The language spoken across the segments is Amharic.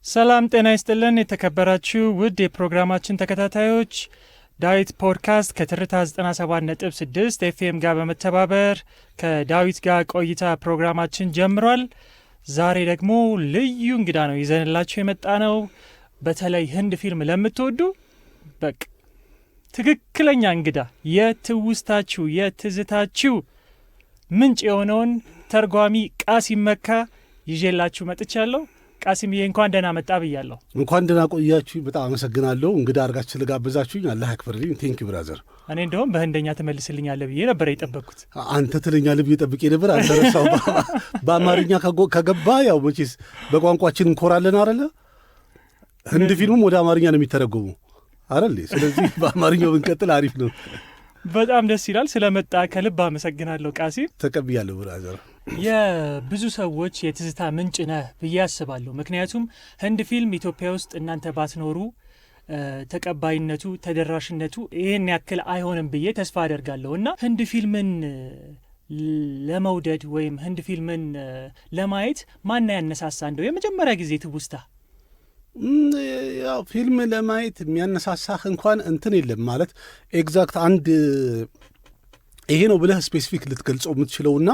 ሰላም ጤና ይስጥልን የተከበራችሁ ውድ የፕሮግራማችን ተከታታዮች ዳዊት ፖድካስት ከትርታ 97.6 ኤፍኤም ጋር በመተባበር ከዳዊት ጋር ቆይታ ፕሮግራማችን ጀምሯል። ዛሬ ደግሞ ልዩ እንግዳ ነው ይዘንላችሁ የመጣ ነው። በተለይ ህንድ ፊልም ለምትወዱ በቃ ትክክለኛ እንግዳ፣ የትውስታችሁ የትዝታችሁ ምንጭ የሆነውን ተርጓሚ ቃሲም መካ ይዤላችሁ መጥቻለሁ። ቃሲምዬ እንኳን ደህና መጣ ብያለሁ። እንኳን ደህና ቆያችሁ። በጣም አመሰግናለሁ እንግዳ አድርጋችሁ ስለጋበዛችሁኝ። አላህ ያክብርልኝ። ቴንክ ዩ ብራዘር። እኔ እንደውም በህንደኛ ትመልስልኛለህ ብዬ ነበር የጠበቅኩት። አንተ ትለኛለህ ብዬ ጠብቄ ነበር። አንተ ረሳው። በአማርኛ ከገባ ያው መቼስ በቋንቋችን እንኮራለን አይደለ? ህንድ ፊልሙም ወደ አማርኛ ነው የሚተረጎሙ አይደል? ስለዚህ በአማርኛው ብንቀጥል አሪፍ ነው። በጣም ደስ ይላል። ስለመጣ ከልብ አመሰግናለሁ ቃሲም። ተቀብያለሁ ብራዘር። የብዙ ሰዎች የትዝታ ምንጭ ነህ ብዬ አስባለሁ። ምክንያቱም ህንድ ፊልም ኢትዮጵያ ውስጥ እናንተ ባትኖሩ ተቀባይነቱ ተደራሽነቱ ይህን ያክል አይሆንም ብዬ ተስፋ አደርጋለሁ እና ህንድ ፊልምን ለመውደድ ወይም ህንድ ፊልምን ለማየት ማን ያነሳሳ? እንደው የመጀመሪያ ጊዜ ትውስታ? ያው ፊልም ለማየት የሚያነሳሳህ እንኳን እንትን የለም ማለት ኤግዛክት አንድ ይሄ ነው ብለህ ስፔሲፊክ ልትገልጸው የምትችለውና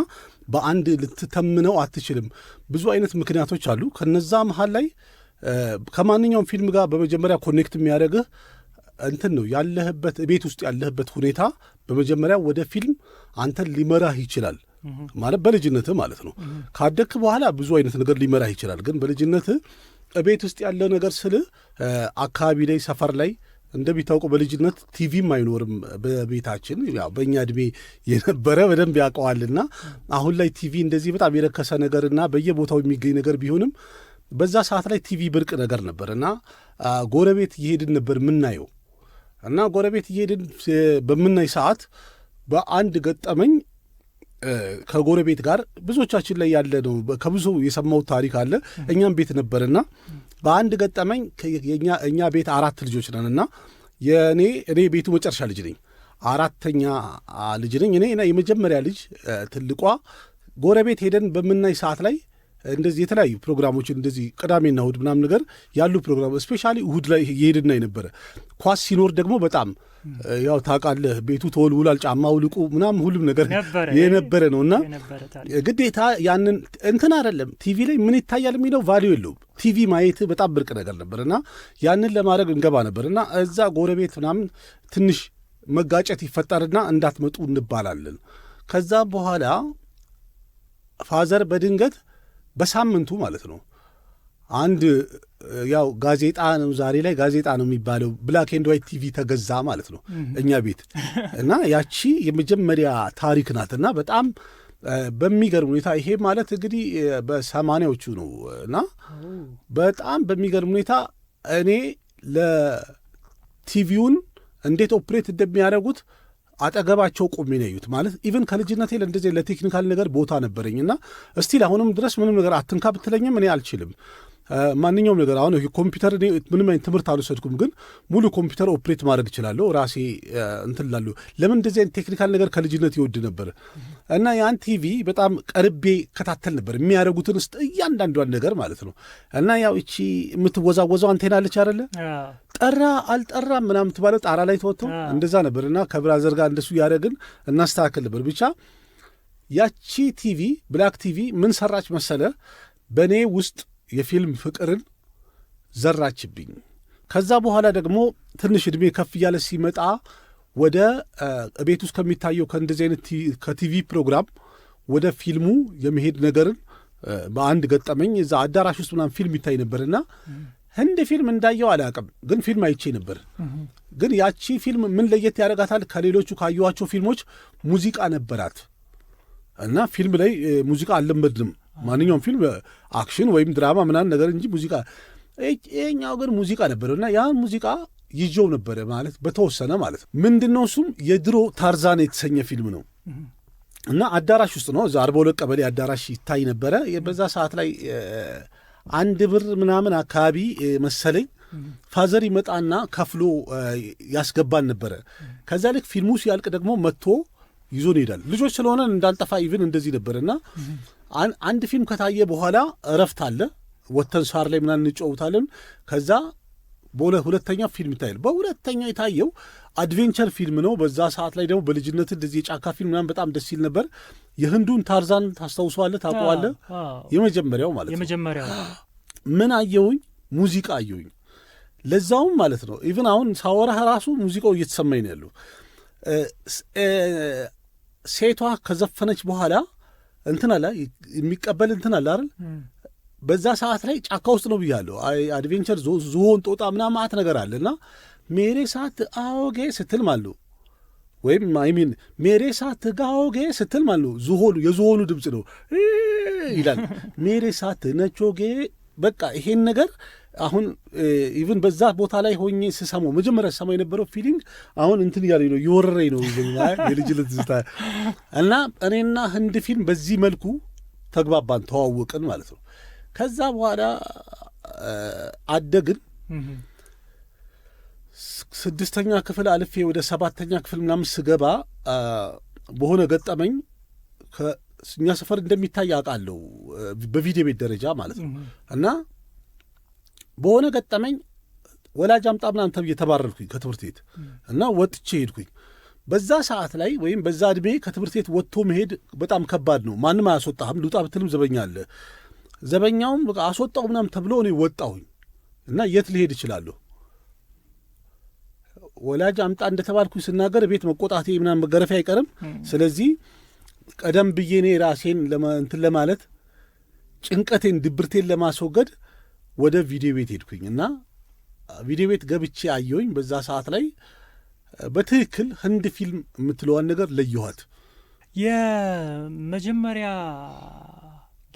በአንድ ልትተምነው አትችልም። ብዙ አይነት ምክንያቶች አሉ። ከነዛ መሀል ላይ ከማንኛውም ፊልም ጋር በመጀመሪያ ኮኔክት የሚያደርግህ እንትን ነው ያለህበት ቤት ውስጥ ያለህበት ሁኔታ በመጀመሪያ ወደ ፊልም አንተን ሊመራህ ይችላል። ማለት በልጅነትህ ማለት ነው። ካደግክ በኋላ ብዙ አይነት ነገር ሊመራህ ይችላል። ግን በልጅነትህ ቤት ውስጥ ያለው ነገር ስልህ አካባቢ ላይ ሰፈር ላይ እንደሚታወቀው በልጅነት ቲቪም አይኖርም በቤታችን። ያው በእኛ ዕድሜ የነበረ በደንብ ያውቀዋልና አሁን ላይ ቲቪ እንደዚህ በጣም የረከሰ ነገርና በየቦታው የሚገኝ ነገር ቢሆንም በዛ ሰዓት ላይ ቲቪ ብርቅ ነገር ነበር እና ጎረቤት እየሄድን ነበር የምናየው እና ጎረቤት እየሄድን በምናይ ሰዓት በአንድ ገጠመኝ ከጎረቤት ጋር ብዙዎቻችን ላይ ያለ ነው። ከብዙ የሰማው ታሪክ አለ። እኛም ቤት ነበርና በአንድ ገጠመኝ እኛ ቤት 4 ልጆች ነንና እኔ ቤቱ መጨረሻ ልጅ ነኝ። 4ተኛ ልጅ ነኝ እኔ። የመጀመሪያ ልጅ ትልቋ ጎረቤት ሄደን በምናይ ሰዓት ላይ እንደዚህ የተለያዩ ፕሮግራሞችን እንደዚህ ቅዳሜና እሁድ ምናምን ነገር ያሉ ፕሮግራም ስፔሻሊ እሁድ ላይ የሄድና የነበረ ኳስ ሲኖር ደግሞ በጣም ያው ታውቃለህ ቤቱ ተወልውሏል፣ ጫማ ውልቁ ምናምን ሁሉም ነገር የነበረ ነውና ግዴታ ያንን እንትን አይደለም ቲቪ ላይ ምን ይታያል የሚለው ቫልዩ የለውም። ቲቪ ማየት በጣም ብርቅ ነገር ነበርና ያንን ለማድረግ እንገባ ነበርና እዛ ጎረቤት ምናምን ትንሽ መጋጨት ይፈጠርና እንዳትመጡ እንባላለን። ከዛ በኋላ ፋዘር በድንገት በሳምንቱ ማለት ነው አንድ ያው ጋዜጣ ነው ዛሬ ላይ ጋዜጣ ነው የሚባለው ብላክ ኤንድ ዋይት ቲቪ ተገዛ ማለት ነው እኛ ቤት እና ያቺ የመጀመሪያ ታሪክ ናትና በጣም በሚገርም ሁኔታ ይሄ ማለት እንግዲህ በ80ዎቹ ነው እና በጣም በሚገርም ሁኔታ እኔ ለቲቪውን እንዴት ኦፕሬት እንደሚያደርጉት አጠገባቸው ቆሜ ነው ያዩት። ማለት ኢቭን ከልጅነቴ ለእንደዚህ ለቴክኒካል ነገር ቦታ ነበረኝና እስቲል አሁንም ድረስ ምንም ነገር አትንካ ብትለኝም እኔ አልችልም። ማንኛውም ነገር አሁን ኮምፒውተር እኔ ምንም አይነት ትምህርት አልወሰድኩም፣ ግን ሙሉ ኮምፒውተር ኦፕሬት ማድረግ እችላለሁ ራሴ እንትን እላለሁ። ለምን እንደዚህ አይነት ቴክኒካል ነገር ከልጅነት ይወድ ነበር እና ያን ቲቪ በጣም ቀርቤ ከታተል ነበር የሚያደርጉትን እያንዳንዷን ነገር ማለት ነው። እና ያው እቺ የምትወዛወዘው አንቴና አለች አይደለ? ጠራ አልጠራም ምናምን ትባለው ጣራ ላይ ተወጥቶ እንደዛ ነበር እና ከብራዘር ጋር እንደሱ ያደረግን እናስተካክል ነበር። ብቻ ያቺ ቲቪ ብላክ ቲቪ ምን ሰራች መሰለ በእኔ ውስጥ የፊልም ፍቅርን ዘራችብኝ። ከዛ በኋላ ደግሞ ትንሽ ዕድሜ ከፍ እያለ ሲመጣ ወደ ቤት ውስጥ ከሚታየው ከእንደዚህ አይነት ከቲቪ ፕሮግራም ወደ ፊልሙ የመሄድ ነገርን በአንድ ገጠመኝ እዛ አዳራሽ ውስጥ ምናምን ፊልም ይታይ ነበርና ህንድ ፊልም እንዳየው አላውቅም፣ ግን ፊልም አይቼ ነበር። ግን ያቺ ፊልም ምን ለየት ያደርጋታል ከሌሎቹ ካየኋቸው ፊልሞች? ሙዚቃ ነበራት እና ፊልም ላይ ሙዚቃ አልለመድንም። ማንኛውም ፊልም አክሽን ወይም ድራማ ምናምን ነገር እንጂ ሙዚቃ ይሄኛው ግን ሙዚቃ ነበረው እና ያ ሙዚቃ ይዤው ነበረ ማለት በተወሰነ ማለት ምንድን ነው እሱም የድሮ ታርዛን የተሰኘ ፊልም ነው እና አዳራሽ ውስጥ ነው እዛ 42 ቀበሌ አዳራሽ ይታይ ነበረ። በዛ ሰዓት ላይ 1 ብር ምናምን አካባቢ መሰለኝ ፋዘር ይመጣና ከፍሎ ያስገባን ነበረ። ከዛ ልክ ፊልሙ ሲያልቅ ደግሞ መጥቶ ይዞን ይሄዳል። ልጆች ስለሆነ እንዳልጠፋ ኢቭን እንደዚህ ነበርና አንድ ፊልም ከታየ በኋላ እረፍት አለ። ወተን ሳር ላይ ምናምን እንጫወታለን። ከዛ ሁለተኛ ፊልም ይታያል። በሁለተኛ የታየው አድቬንቸር ፊልም ነው። በዛ ሰዓት ላይ ደግሞ በልጅነት እንደዚህ የጫካ ፊልም ምናምን በጣም ደስ ይል ነበር። የህንዱን ታርዛን ታስታውሰዋለህ? ታውቀዋለህ? የመጀመሪያው ማለት ነው። የመጀመሪያው ምን አየሁኝ? ሙዚቃ አየሁኝ። ለዛውም ማለት ነው ኢቭን አሁን ሳወራህ ራሱ ሙዚቃው እየተሰማኝ ነው ያለው። ሴቷ ከዘፈነች በኋላ እንትን አለ የሚቀበል እንትን አለ አይደል? በዛ ሰዓት ላይ ጫካ ውስጥ ነው ብያለሁ። አድቬንቸር ዝሆን፣ ጦጣ ምናምን ማት ነገር አለ እና ሜሬ ሳት አዎጌ ስትል ማሉ ወይም አይሚን ሜሬ ሳት ጋዎጌ ስትል ማሉ የዝሆኑ ድምፅ ነው ይላል። ሜሬ ሳት ነቾጌ በቃ ይሄን ነገር አሁን ኢቭን በዛ ቦታ ላይ ሆኜ ስሰማው መጀመሪያ ስሰማው የነበረው ፊሊንግ አሁን እንትን እያለኝ ነው እየወረረኝ ነው የልጅነት ዝታ እና እኔና ህንድ ፊልም በዚህ መልኩ ተግባባን፣ ተዋወቅን ማለት ነው። ከዛ በኋላ አደግን። 6ኛ ክፍል አልፌ ወደ 7ኛ ክፍል ምናምን ስገባ በሆነ ገጠመኝ እኛ ሰፈር እንደሚታይ አውቃለሁ በቪዲዮ ቤት ደረጃ ማለት ነው እና በሆነ ገጠመኝ ወላጅ አምጣ ምናምን ተብዬ ተባረርኩኝ ከትምህርት ቤት እና ወጥቼ ሄድኩኝ። በዛ ሰዓት ላይ ወይም በዛ ዕድሜ ከትምህርት ቤት ወጥቶ መሄድ በጣም ከባድ ነው። ማንም አያስወጣህም። ልውጣ ብትልም ዘበኛ አለ። ዘበኛውም በቃ አስወጣው ምናምን ተብሎ እኔ ወጣሁኝ እና የት ልሄድ እችላለሁ? ወላጅ አምጣ እንደተባልኩኝ ስናገር ቤት መቆጣቴ ምናምን መገረፊያ አይቀርም። ስለዚህ ቀደም ብዬ እኔ ራሴን እንትን ለማለት ጭንቀቴን፣ ድብርቴን ለማስወገድ ወደ ቪዲዮ ቤት ሄድኩኝ እና ቪዲዮ ቤት ገብቼ አየሁኝ። በዛ ሰዓት ላይ በትክክል ህንድ ፊልም የምትለዋን ነገር ለየኋት። የመጀመሪያ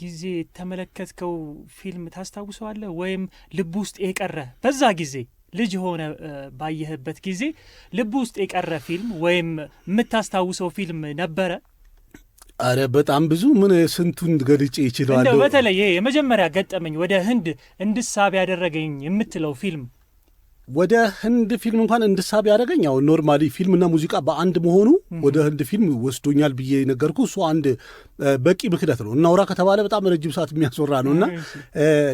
ጊዜ የተመለከትከው ፊልም ታስታውሰዋለህ? ወይም ልብ ውስጥ የቀረ በዛ ጊዜ ልጅ ሆነ ባየህበት ጊዜ ልብ ውስጥ የቀረ ፊልም ወይም የምታስታውሰው ፊልም ነበረ? አረ በጣም ብዙ ምን ስንቱን ገልጬ ይችላል። እንደው በተለይ ይሄ የመጀመሪያ ገጠመኝ ወደ ህንድ እንድሳብ ያደረገኝ የምትለው ፊልም? ወደ ህንድ ፊልም እንኳን እንድሳብ ያደረገኝ ያው ኖርማሊ ፊልምና ሙዚቃ በአንድ መሆኑ ወደ ህንድ ፊልም ወስዶኛል ብዬ ነገርኩ። እሱ አንድ በቂ ምክንያት ነው። እናውራ ከተባለ በጣም ረጅም ሰዓት የሚያስወራ ነው እና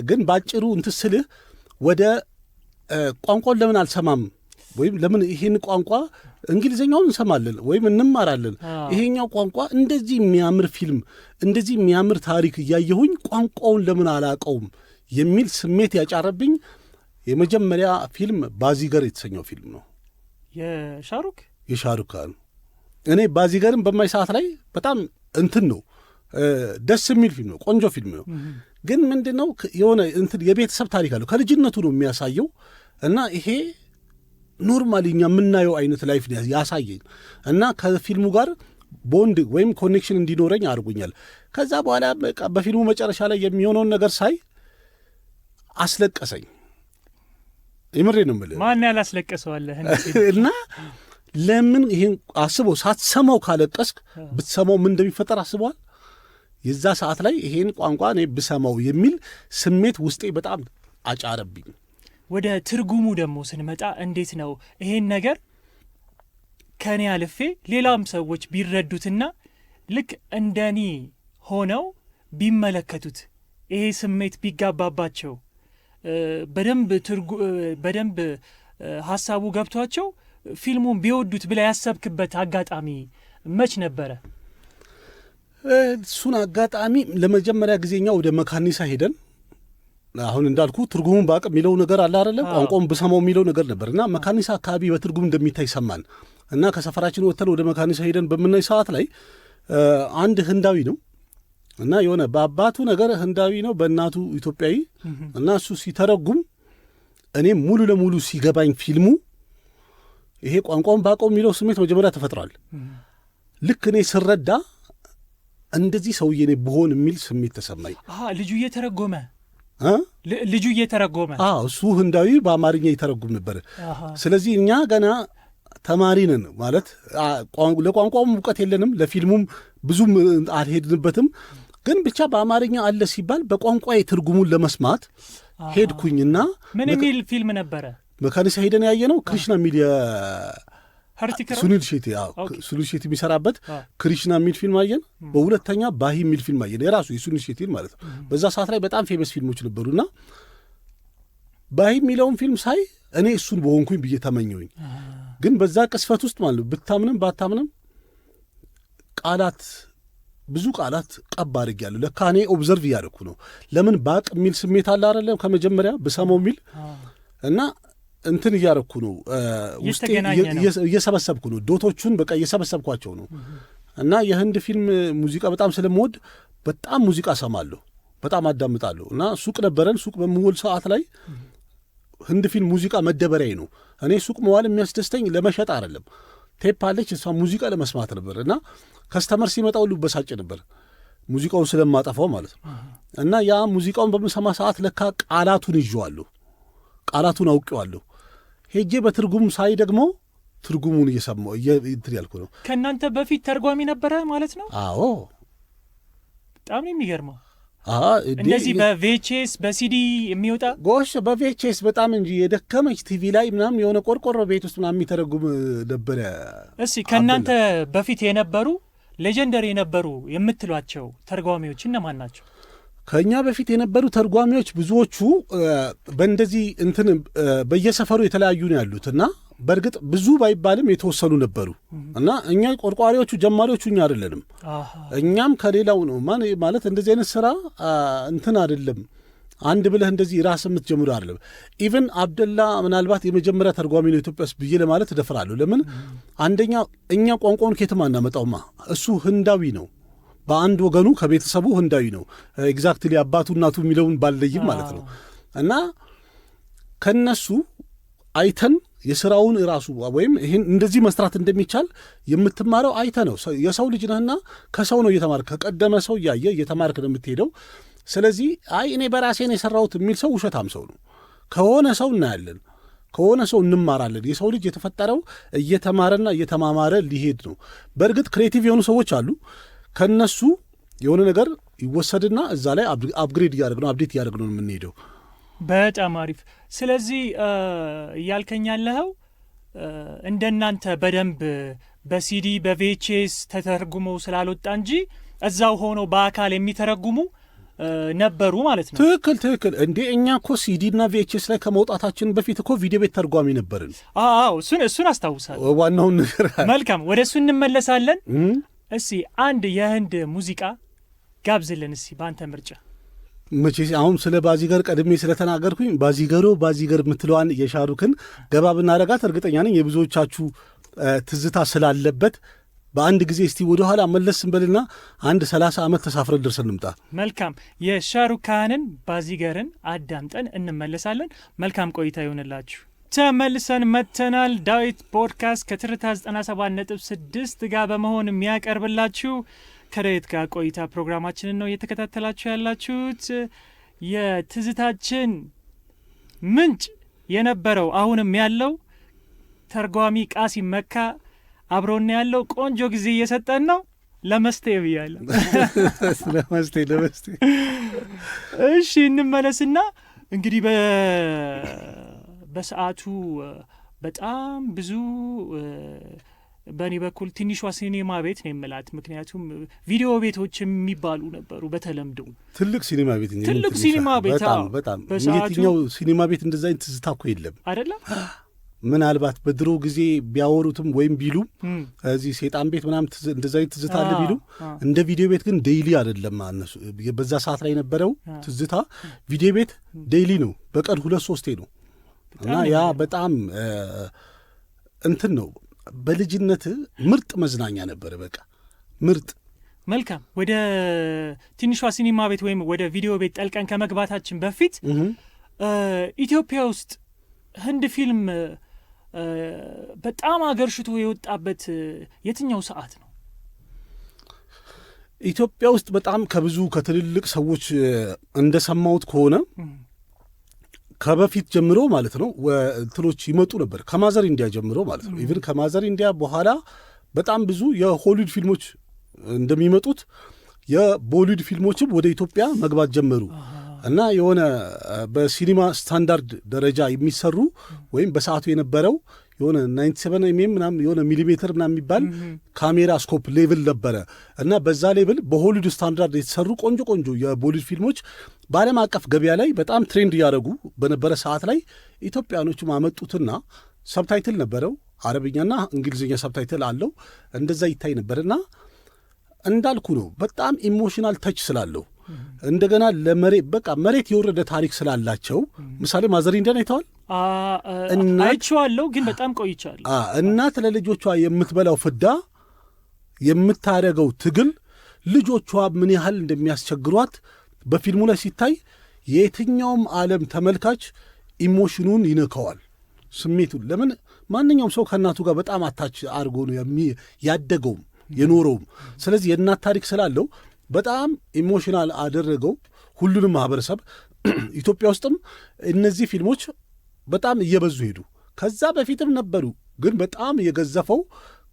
ግን ባጭሩ እንትን ስልህ ወደ ቋንቋውን ለምን አልሰማም ወይም ለምን ይሄን ቋንቋ እንግሊዝኛውን እንሰማለን ወይም እንማራለን፣ ይሄኛው ቋንቋ እንደዚህ የሚያምር ፊልም እንደዚህ የሚያምር ታሪክ እያየሁኝ ቋንቋውን ለምን አላቀውም የሚል ስሜት ያጫረብኝ የመጀመሪያ ፊልም ባዚገር የተሰኘው ፊልም ነው። የሻሩክ ካን። እኔ ባዚገርን በማይ ሰዓት ላይ በጣም እንትን ነው ደስ የሚል ፊልም ነው፣ ቆንጆ ፊልም ነው። ግን ምንድን ነው የሆነ እንትን የቤተሰብ ታሪክ አለው ከልጅነቱ ነው የሚያሳየው እና ይሄ ኖርማሊ እኛ የምናየው አይነት ላይፍ ያሳየኝ እና ከፊልሙ ጋር ቦንድ ወይም ኮኔክሽን እንዲኖረኝ አድርጎኛል። ከዛ በኋላ በቃ በፊልሙ መጨረሻ ላይ የሚሆነውን ነገር ሳይ አስለቀሰኝ። የምሬ ነው የምልህ። ማን ያላስለቀሰዋለህ? እና ለምን ይሄን አስበው፣ ሳትሰማው ካለቀስክ ብትሰማው ምን እንደሚፈጠር አስበዋል? የዛ ሰዓት ላይ ይሄን ቋንቋ እኔ ብሰማው የሚል ስሜት ውስጤ በጣም አጫረብኝ። ወደ ትርጉሙ ደግሞ ስንመጣ እንዴት ነው ይሄን ነገር ከኔ አልፌ ሌላም ሰዎች ቢረዱትና ልክ እንደኔ ሆነው ቢመለከቱት ይሄ ስሜት ቢጋባባቸው በደንብ ሀሳቡ ገብቷቸው ፊልሙን ቢወዱት ብላ ያሰብክበት አጋጣሚ መች ነበረ? እሱን አጋጣሚ ለመጀመሪያ ጊዜኛ ወደ መካኒሳ ሄደን አሁን እንዳልኩ ትርጉሙን ባቅ የሚለው ነገር አለ አይደለም፣ ቋንቋውን ብሰማው የሚለው ነገር ነበር እና መካኒሳ አካባቢ በትርጉም እንደሚታይ ሰማን እና ከሰፈራችን ወጥተን ወደ መካኒሳ ሄደን በምናይ ሰዓት ላይ አንድ ህንዳዊ ነው እና የሆነ በአባቱ ነገር ህንዳዊ ነው በእናቱ ኢትዮጵያዊ እና እሱ ሲተረጉም እኔም ሙሉ ለሙሉ ሲገባኝ ፊልሙ ይሄ ቋንቋውን ባቀው የሚለው ስሜት መጀመሪያ ተፈጥሯል። ልክ እኔ ስረዳ እንደዚህ ሰውዬ እኔ ብሆን የሚል ስሜት ተሰማኝ። ልጁ እየተረጎመ እሱ ህንዳዊ በአማርኛ ይተረጉም ነበር። ስለዚህ እኛ ገና ተማሪ ነን ማለት ለቋንቋውም እውቀት የለንም፣ ለፊልሙም ብዙም አልሄድንበትም። ግን ብቻ በአማርኛ አለ ሲባል በቋንቋ ትርጉሙን ለመስማት ሄድኩኝና ምን የሚል ፊልም ነበረ? መካኒሳ ሄደን ያየ ነው ክሪሽና የሚል ሱኒል ሼቲ ሱኒል ሼቲ የሚሰራበት ክሪሽና የሚል ፊልም አየን። በሁለተኛ ባሂ የሚል ፊልም አየን፣ የራሱ የሱኒል ሼቲን ማለት ነው። በዛ ሰዓት ላይ በጣም ፌመስ ፊልሞች ነበሩና ባሂ የሚለውን ፊልም ሳይ እኔ እሱን በሆንኩኝ ብዬ ተመኘሁኝ። ግን በዛ ቅስፈት ውስጥ ማለት ብታምንም ባታምንም ብዙ ቃላት ቀብ አድርጌያለሁ። ለካ እኔ ኦብዘርቭ እያደረኩ ነው። ለምን ባቅ የሚል ስሜት አለ አይደለም ከመጀመሪያ ብሰማው የሚል እና እንትን እያደረኩ ነው፣ ውስጤ እየሰበሰብኩ ነው፣ ዶቶቹን በቃ እየሰበሰብኳቸው ነው። እና የህንድ ፊልም ሙዚቃ በጣም ስለምወድ በጣም ሙዚቃ ሰማለሁ፣ በጣም አዳምጣለሁ። እና ሱቅ ነበረን። ሱቅ በምውል ሰዓት ላይ ህንድ ፊልም ሙዚቃ መደበሪያዬ ነው። እኔ ሱቅ መዋል የሚያስደስተኝ ለመሸጥ አይደለም። ቴፕ አለች፣ እሷ ሙዚቃ ለመስማት ነበር። እና ከስተመር ሲመጣ ሁሉ በሳጭ ነበር ሙዚቃውን ስለማጠፋው ማለት ነው። እና ያ ሙዚቃውን በምሰማ ሰዓት ለካ ቃላቱን ይዤዋለሁ፣ ቃላቱን አውቄዋለሁ። ሄጄ በትርጉም ሳይ ደግሞ ትርጉሙን እየሰማሁ እንትን ያልኩ ነው። ከእናንተ በፊት ተርጓሚ ነበረ ማለት ነው? አዎ። በጣም ነው የሚገርመው። እንደዚህ በቪኤችኤስ በሲዲ የሚወጣ ጎሽ፣ በቪኤችኤስ በጣም እንጂ የደከመች ቲቪ ላይ ምናምን የሆነ ቆርቆሮ ቤት ውስጥ ምናምን የሚተረጉም ነበረ። እስኪ ከእናንተ በፊት የነበሩ ሌጀንደሪ የነበሩ የምትሏቸው ተርጓሚዎች እነማን ናቸው? ከእኛ በፊት የነበሩ ተርጓሚዎች ብዙዎቹ በእንደዚህ እንትን በየሰፈሩ የተለያዩ ነው ያሉት እና በእርግጥ ብዙ ባይባልም የተወሰኑ ነበሩ እና እኛ ቆርቋሪዎቹ ጀማሪዎቹ እኛ አይደለንም። እኛም ከሌላው ነው ማለት እንደዚህ አይነት ስራ እንትን አይደለም፣ አንድ ብለህ እንደዚህ ራስ የምትጀምሩ አይደለም። ኢቨን አብደላ ምናልባት የመጀመሪያ ተርጓሚ ነው ኢትዮጵያ ውስጥ ብዬ ለማለት እደፍራለሁ። ለምን አንደኛ እኛ ቋንቋውን ከየትም አናመጣውማ፣ እሱ ህንዳዊ ነው፣ በአንድ ወገኑ ከቤተሰቡ ህንዳዊ ነው። ኤግዛክትሊ አባቱ እናቱ የሚለውን ባልለይም ማለት ነው። እና ከነሱ አይተን የስራውን ራሱ ወይም ይህን እንደዚህ መስራት እንደሚቻል የምትማረው አይተ ነው። የሰው ልጅ ነህና ከሰው ነው እየተማርክ፣ ከቀደመ ሰው እያየ እየተማርክ ነው የምትሄደው። ስለዚህ እኔ በራሴን የሰራሁት የሚል ሰው ውሸታም ሰው ነው። ከሆነ ሰው እናያለን፣ ከሆነ ሰው እንማራለን። የሰው ልጅ የተፈጠረው እየተማረና እየተማማረ ሊሄድ ነው። በእርግጥ ክሬቲቭ የሆኑ ሰዎች አሉ። ከነሱ የሆነ ነገር ይወሰድና እዛ ላይ አፕግሬድ እያደረግ ነው አፕዴት እያደረግ ነው የምንሄደው። በጣም አሪፍ። ስለዚህ እያልከኝ ያለኸው እንደናንተ በደንብ በሲዲ በቪኤችኤስ ተተርጉሞ ስላልወጣ እንጂ እዛው ሆኖ በአካል የሚተረጉሙ ነበሩ ማለት ነው። ትክክል። እንዴ እኛ እኮ ሲዲና ቪኤችኤስ ላይ ከመውጣታችን በፊት እኮ ቪዲዮ ቤት ተርጓሚ ነበርን። እሱን አስታውሳለሁ። ዋናውን ነገር መልካም፣ ወደ እሱ እንመለሳለን። እስቲ አንድ የህንድ ሙዚቃ ጋብዝልን እስቲ በአንተ ምርጫ። መቼስ አሁን ስለ ባዚገር ቀድሜ ስለተናገርኩኝ ባዚገር የምትለዋን የሻሩክን ገባ ብናረጋት እርግጠኛ ነኝ የብዙዎቻችሁ ትዝታ ስላለበት በአንድ ጊዜ እስቲ ወደኋላ መለስ ስንበልና አንድ 30 ዓመት ተሳፍረን ደርሰን እንምጣ። መልካም፣ የሻሩካንን ባዚገርን አዳምጠን እንመለሳለን። መልካም ቆይታ ይሆንላችሁ። ተመልሰን መተናል። ዳዊት ፖድካስት ከትርታ 97.6 ጋር በመሆን የሚያቀርብላችሁ ከዳዊት ጋር ቆይታ ፕሮግራማችንን ነው እየተከታተላችሁ ያላችሁት። የትዝታችን ምንጭ የነበረው አሁንም ያለው ተርጓሚ ቃሲም መካ አብሮና ያለው ቆንጆ ጊዜ እየሰጠን ነው። ለመስቴ ብያለሁ። ለመስቴ እሺ፣ እንመለስና እንግዲህ በሰዓቱ በጣም ብዙ በእኔ በኩል ትንሿ ሲኒማ ቤት ነው የምላት። ምክንያቱም ቪዲዮ ቤቶች የሚባሉ ነበሩ በተለምዶ። ትልቅ ሲኒማ ቤት ትልቅ ሲኒማ ቤት በጣም የትኛው ሲኒማ ቤት እንደዛ አይነት ትዝታ እኮ የለም አይደለም። ምናልባት በድሮ ጊዜ ቢያወሩትም ወይም ቢሉ እዚህ ሴጣን ቤት ምናምን እንደዛ አይነት ትዝታ አለ ቢሉ፣ እንደ ቪዲዮ ቤት ግን ዴይሊ አይደለም። እነሱ በዛ ሰዓት ላይ የነበረው ትዝታ ቪዲዮ ቤት ዴይሊ ነው፣ በቀን 2-3 ነው። እና ያ በጣም እንትን ነው። በልጅነት ምርጥ መዝናኛ ነበረ። በቃ ምርጥ። መልካም፣ ወደ ትንሿ ሲኒማ ቤት ወይም ወደ ቪዲዮ ቤት ጠልቀን ከመግባታችን በፊት ኢትዮጵያ ውስጥ ህንድ ፊልም በጣም አገርሽቶ የወጣበት የትኛው ሰዓት ነው? ኢትዮጵያ ውስጥ በጣም ከትልልቅ ሰዎች እንደሰማሁት ከሆነ ከበፊት ጀምሮ ማለት ነው እንትኖች ይመጡ ነበር። ከማዘር ኢንዲያ ጀምሮ ማለት ነው። ኢቭን ከማዘር ኢንዲያ በኋላ በጣም ብዙ የሆሊውድ ፊልሞች እንደሚመጡት የቦሊውድ ፊልሞችም ወደ ኢትዮጵያ መግባት ጀመሩ እና የሆነ በሲኒማ ስታንዳርድ ደረጃ የሚሰሩ ወይም በሰዓቱ የነበረው የሆነ 97 ኤምኤም ምናምን የሆነ ሚሊሜትር ምናምን የሚባል ካሜራ ስኮፕ ሌቭል ነበረ እና በዛ ሌቭል በሆሊውድ ስታንዳርድ የተሰሩ ቆንጆ ቆንጆ የቦሊውድ ፊልሞች በዓለም አቀፍ ገበያ ላይ በጣም ትሬንድ እያደረጉ በነበረ ሰዓት ላይ ኢትዮጵያኖቹ አመጡትና ሰብታይትል ነበረው፣ አረብኛና እንግሊዝኛ ሰብታይትል አለው። እንደዛ ይታይ ነበርና እንዳልኩ ነው በጣም ኢሞሽናል ተች ስላለው እንደገና ለመሬት በቃ መሬት የወረደ ታሪክ ስላላቸው ምሳሌ ማዘር ኢንዲያን አይተዋል? አይቼዋለሁ፣ ግን በጣም ቆይቻለሁ። እናት ለልጆቿ የምትበላው ፍዳ የምታደርገው ትግል ልጆቿ ምን ያህል እንደሚያስቸግሯት በፊልሙ ላይ ሲታይ የየትኛውም ዓለም ተመልካች ኢሞሽኑን ይነካዋል፣ ስሜቱን። ለምን ማንኛውም ሰው ከእናቱ ጋር በጣም አታች አድርጎ ነው ያደገውም የኖረውም። ስለዚህ የእናት ታሪክ ስላለው በጣም ኢሞሽናል አደረገው ሁሉንም ማህበረሰብ። ኢትዮጵያ ውስጥም እነዚህ ፊልሞች በጣም እየበዙ ሄዱ። ከዛ በፊትም ነበሩ፣ ግን በጣም የገዘፈው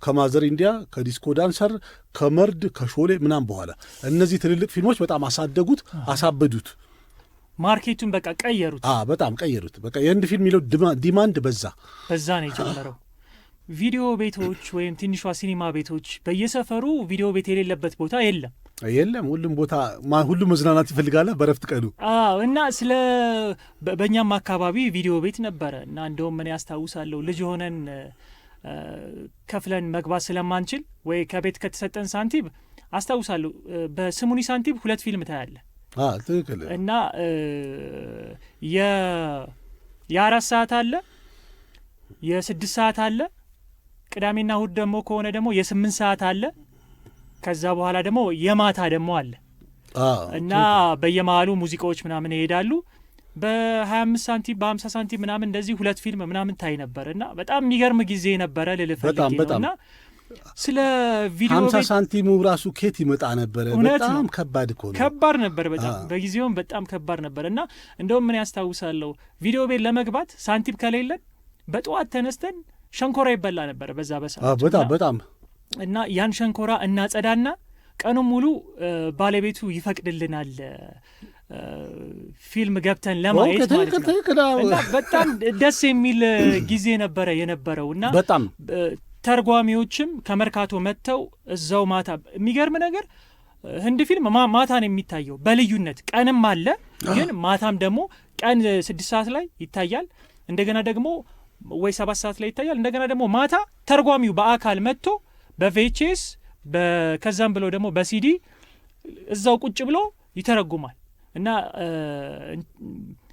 ከማዘር ኢንዲያ፣ ከዲስኮ ዳንሰር፣ ከመርድ፣ ከሾሌ ምናም በኋላ እነዚህ ትልልቅ ፊልሞች በጣም አሳደጉት፣ አሳበዱት። ማርኬቱን በቃ ቀየሩት። በጣም ቀየሩት። በቃ የህንድ ፊልም የሚለው ዲማንድ በዛ ነው የጀመረው። ቪዲዮ ቤቶች ወይም ትንሿ ሲኒማ ቤቶች በየሰፈሩ ቪዲዮ ቤት የሌለበት ቦታ የለም። ሁሉም ቦታ ሁሉም መዝናናት ይፈልጋል በረፍት ቀኑ። እና ስለ በእኛም አካባቢ ቪዲዮ ቤት ነበረ እና እንደውም ምን ያስታውሳለሁ ልጅ ሆነን ከፍለን መግባት ስለማንችል ወይ ከቤት ከተሰጠን ሳንቲም አስታውሳለሁ በስሙኒ ሳንቲም 2 ፊልም ታያለ። ትክክል። እና የ4 ሰዓት አለ፣ የ6 ሰዓት አለ፣ ቅዳሜና እሁድ ደግሞ ከሆነ ደግሞ የ8 ሰዓት አለ። ከዛ በኋላ ደግሞ የማታ ደግሞ አለ እና በየመሃሉ ሙዚቃዎች ምናምን ይሄዳሉ። በ25 ሳንቲም በ50 ሳንቲም ምናምን እንደዚህ 2 ፊልም ምናምን ታይ ነበር እና በጣም የሚገርም ጊዜ ነበረ ልልፈልጌ ነው። እና ስለ ቪዲዮ 50 ሳንቲሙ ራሱ ኬት ይመጣ ነበረ። በጣም ከባድ እኮ ነው። ከባድ ነበር በጣም በጊዜውም በጣም ከባድ ነበር። እና እንደውም ምን ያስታውሳለሁ ቪዲዮ ቤት ለመግባት ሳንቲም ከሌለን በጠዋት ተነስተን ሸንኮራ ይበላ ነበር በዛ በሰዓት በጣም እና ያን ሸንኮራ እናጸዳና ቀኑን ሙሉ ባለቤቱ ይፈቅድልናል ፊልም ገብተን ለማየት ማለት ነው። እና በጣም ደስ የሚል ጊዜ ነበረ የነበረው። እና በጣም ተርጓሚዎችም ከመርካቶ መጥተው እዛው ማታ የሚገርም ነገር ህንድ ፊልም ማታ ነው የሚታየው በልዩነት ቀንም አለ፣ ግን ማታም ደግሞ ቀን 6 ሰዓት ላይ ይታያል፣ እንደገና ደግሞ ወይ 7 ሰዓት ላይ ይታያል፣ እንደገና ደግሞ ማታ ተርጓሚው በአካል መጥቶ በቪኤችኤስ ከዛም ብሎ ደግሞ በሲዲ እዛው ቁጭ ብሎ ይተረጉማል። እና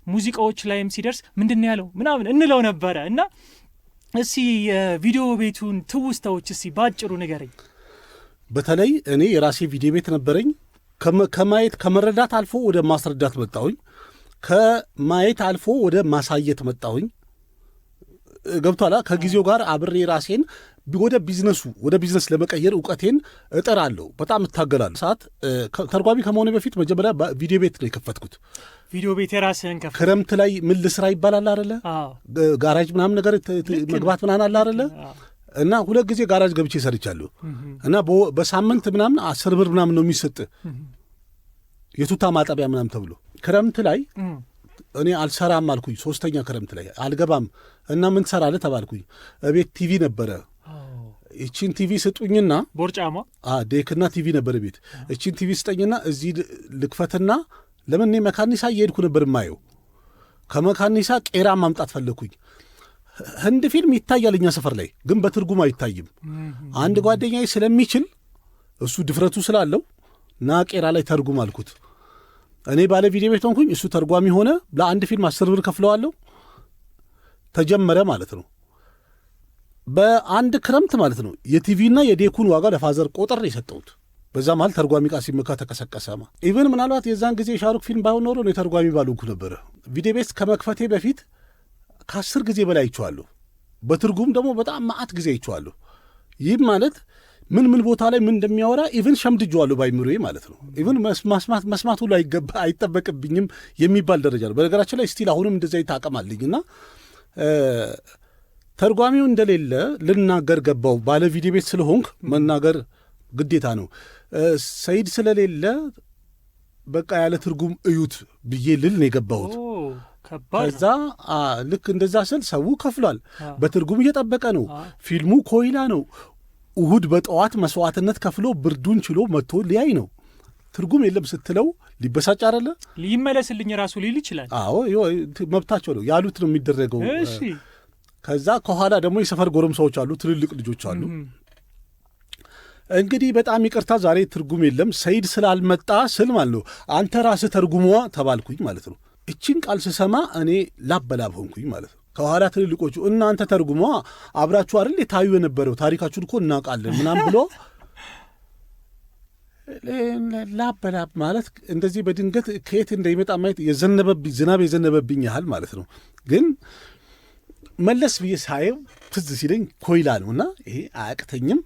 ሙዚቃዎች ላይም ሲደርስ ምንድን ያለው ምናምን እንለው ነበረ። እና እስቲ የቪዲዮ ቤቱን ትውስታዎች እስቲ ባጭሩ ንገረኝ። በተለይ እኔ የራሴ ቪዲዮ ቤት ነበረኝ። ከማየት ከመረዳት አልፎ ወደ ማስረዳት መጣሁኝ። ከማየት አልፎ ወደ ማሳየት መጣሁኝ። ገብቷላ። ከጊዜው ጋር አብሬ ራሴን ወደ ቢዝነስ ለመቀየር እውቀቴን እጠራለሁ። በጣም እታገላለሁ። ሰዓት ተርጓሚ ከመሆኔ በፊት መጀመሪያ ቪዲዮ ቤት ነው የከፈትኩት። ቪዲዮ ቤት የራስህን ከፈትኩት። ክረምት ላይ ምን ልስራ ይባላል አይደለ? ጋራጅ ምናምን ነገር መግባት ምናምን አለ አይደለ? እና 2 ጊዜ ጋራጅ ገብቼ ሰርቻለሁ። እና በሳምንት ምናምን 10 ብር ምናምን ነው የሚሰጥ የቱታ ማጠቢያ ምናምን ተብሎ። ክረምት ላይ እኔ አልሰራም አልኩኝ። 3ኛ ክረምት ላይ አልገባም እና ምን ትሰራለህ ተባልኩኝ። እቤት ቲቪ ነበረ። እቺን ቲቪ ስጡኝና ቦርጫማ ዴክና ቲቪ ነበር ቤት። እቺን ቲቪ ስጠኝና እዚህ ልክፈትና ለምን እኔ መካኒሳ እየሄድኩ ነበር የማየው። ከመካኒሳ ቄራ ማምጣት ፈለግኩኝ። ህንድ ፊልም ይታያል እኛ ሰፈር ላይ፣ ግን በትርጉም አይታይም። አንድ ጓደኛዬ ስለሚችል እሱ ድፍረቱ ስላለው ና ቄራ ላይ ተርጉም አልኩት። እኔ ባለ ቪዲዮ ቤት ሆንኩኝ፣ እሱ ተርጓሚ ሆነ። ለአንድ ፊልም 10 ብር ከፍለዋለሁ። ተጀመረ ማለት ነው። በአንድ ክረምት ማለት ነው የቲቪና የዴኩን ዋጋ ለፋዘር ቆጠር የሰጠሁት። በዛ መሀል ተርጓሚ ቃ ሲመካ ተቀሰቀሰማ። ኢቨን ምናልባት የዛን ጊዜ የሻሩክ ፊልም ባይሆን ኖሮ ነው ተርጓሚ ባልሆንኩ ነበረ። ቪዲዮ ቤት ከመክፈቴ በፊት ከ10 ጊዜ በላይ አይቼዋለሁ። በትርጉም ደግሞ በጣም ማአት ጊዜ አይቼዋለሁ። ይህም ማለት ምን ቦታ ላይ ምን እንደሚያወራ ኢቨን ሸምድጄዋለሁ ባይምሮዬ ማለት ነው። ኢቨን መስማቱ ላይ አይጠበቅብኝም የሚባል ደረጃ ነው። በነገራችን ላይ ስቲል አሁንም እንደዚያ ይታቀማልኝና ተርጓሚው እንደሌለ ልናገር ገባው። ባለ ቪዲዮ ቤት ስለሆንክ መናገር ግዴታ ነው። ሰይድ ስለሌለ በቃ ያለ ትርጉም እዩት ብዬ ልል ነው የገባሁት። ከዛ ልክ እንደዛ ስል ሰው ከፍሏል። በትርጉም እየጠበቀ ነው። ፊልሙ ኮይላ ነው። እሁድ በጠዋት መስዋዕትነት ከፍሎ ብርዱን ችሎ መጥቶ ሊያይ ነው። ትርጉም የለም ስትለው ሊበሳጭ አይደለ? ሊመለስልኝ ራሱ ሊል ይችላል። አዎ መብታቸው ነው። ያሉት ነው የሚደረገው። እሺ ከዛ ከኋላ ደግሞ የሰፈር ጎረምሳዎች አሉ፣ ትልልቅ ልጆች አሉ። እንግዲህ በጣም ይቅርታ ዛሬ ትርጉም የለም ሰይድ ስላልመጣ ስል ማለት ነው አንተ ራስህ ተርጉሟ ተባልኩኝ ማለት ነው። እቺን ቃል ስሰማ እኔ ላበላብ ሆንኩኝ ማለት ነው። ከኋላ ትልልቆቹ እናንተ ተርጉሟ አብራችሁ አይደል የታዩ የነበረው ታሪካችሁን እኮ እናውቃለን ምናምን ብሎ ላበላብ ማለት እንደዚህ በድንገት ከየት እንደሚመጣ ማየት ዝናብ የዘነበብኝ ያህል ማለት ነው። ግን መለስ ብዬ ሳየው ትዝ ሲለኝ ኮይላ ነው እና ይሄ አያቅተኝም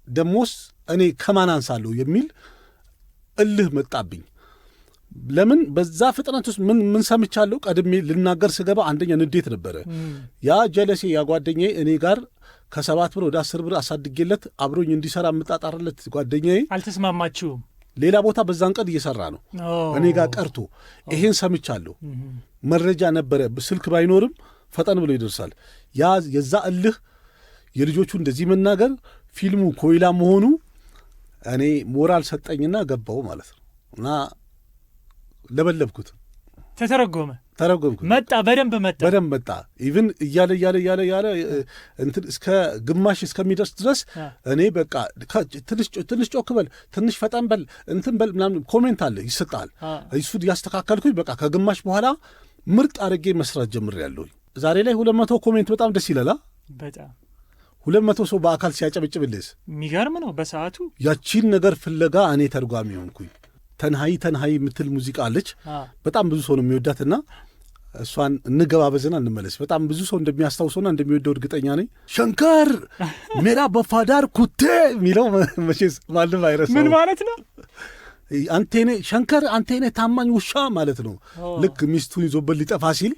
ደሞስ እኔ ከማን አንሳለሁ የሚል እልህ መጣብኝ። ለምን በዛ ፍጥነት ውስጥ ምን ሰምቻለሁ? ቀድሜ ልናገር ስገባ አንደኛ ንዴት ነበረ። ያ ጀለሴ ያ ጓደኛዬ እኔ ጋር ከ7 ብር ወደ 10 ብር አሳድጌለት አብሮኝ እንዲሰራ የምጣጣርለት ጓደኛዬ አልተስማማችሁም? ሌላ ቦታ በዛን ቀን እየሰራ ነው እኔ ጋር ቀርቶ ይሄን ሰምቻለሁ። መረጃ ነበረ፣ ስልክ ባይኖርም ፈጠን ብሎ ይደርሳል። ያ የዛ እልህ የልጆቹ እንደዚህ መናገር ፊልሙ ኮይላ መሆኑ እኔ ሞራል ሰጠኝና ገባው ማለት ነው። እና ለበለብኩት። ተረጎምኩት። መጣ፣ በደንብ መጣ። ኢቭን እያለ እንትን እስከ ግማሽ እስከሚደርስ ድረስ እኔ በቃ ትንሽ ጮክ በል፣ ትንሽ ፈጠን በል፣ እንትን በል ምናምን ኮሜንት አለ ይሰጣል። እሱን እያስተካከልኩኝ በቃ ከግማሽ በኋላ ምርጥ አድርጌ መስራት ጀምሬያለሁኝ። ዛሬ ላይ 200 ኮሜንት በጣም ደስ ይላል። በጣም 200 ሰው በአካል ሲያጨበጭብልስ የሚገርም ነው። በሰዓቱ ያቺን ነገር ፍለጋ እኔ ተርጓሚ ሆንኩኝ። ተንሃይ የምትል ሙዚቃ አለች። በጣም ብዙ ሰው ነው የሚወዳትና እሷን እንገባበዝና እንመለስ። በጣም ብዙ ሰው እንደሚያስታውሰውና እንደሚወደው እርግጠኛ ነኝ። ሸንከር ሜራ በፋዳር ኩቴ የሚለው መቼስ ማንም አይረሳው። ምን ማለት ነው? አንቴኔ ሸንከር አንቴኔ ታማኝ ውሻ ማለት ነው። ልክ ሚስቱን ይዞበት ሊጠፋ ሲል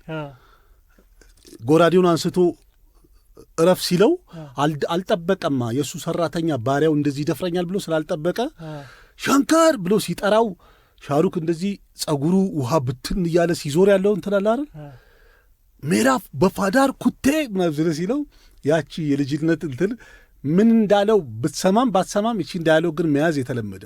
ጎራዴውን አንስቶ እረፍ ሲለው አልጠበቀማ። የእሱ ሰራተኛ ባሪያው እንደዚህ ይደፍረኛል ብሎ ስላልጠበቀ ሸንከር ብሎ ሲጠራው ሻሩክ እንደዚህ ጸጉሩ ውሃ ብትን እያለ ሲዞር ያለውን ትላል አይደል? ሜራፍ በፋዳር ኩቴ ምናምን ሲለው ያቺ የልጅነት እንትን ምን እንዳለው ብትሰማም ባትሰማም ይቺ እንዳለው ግን መያዝ የተለመደ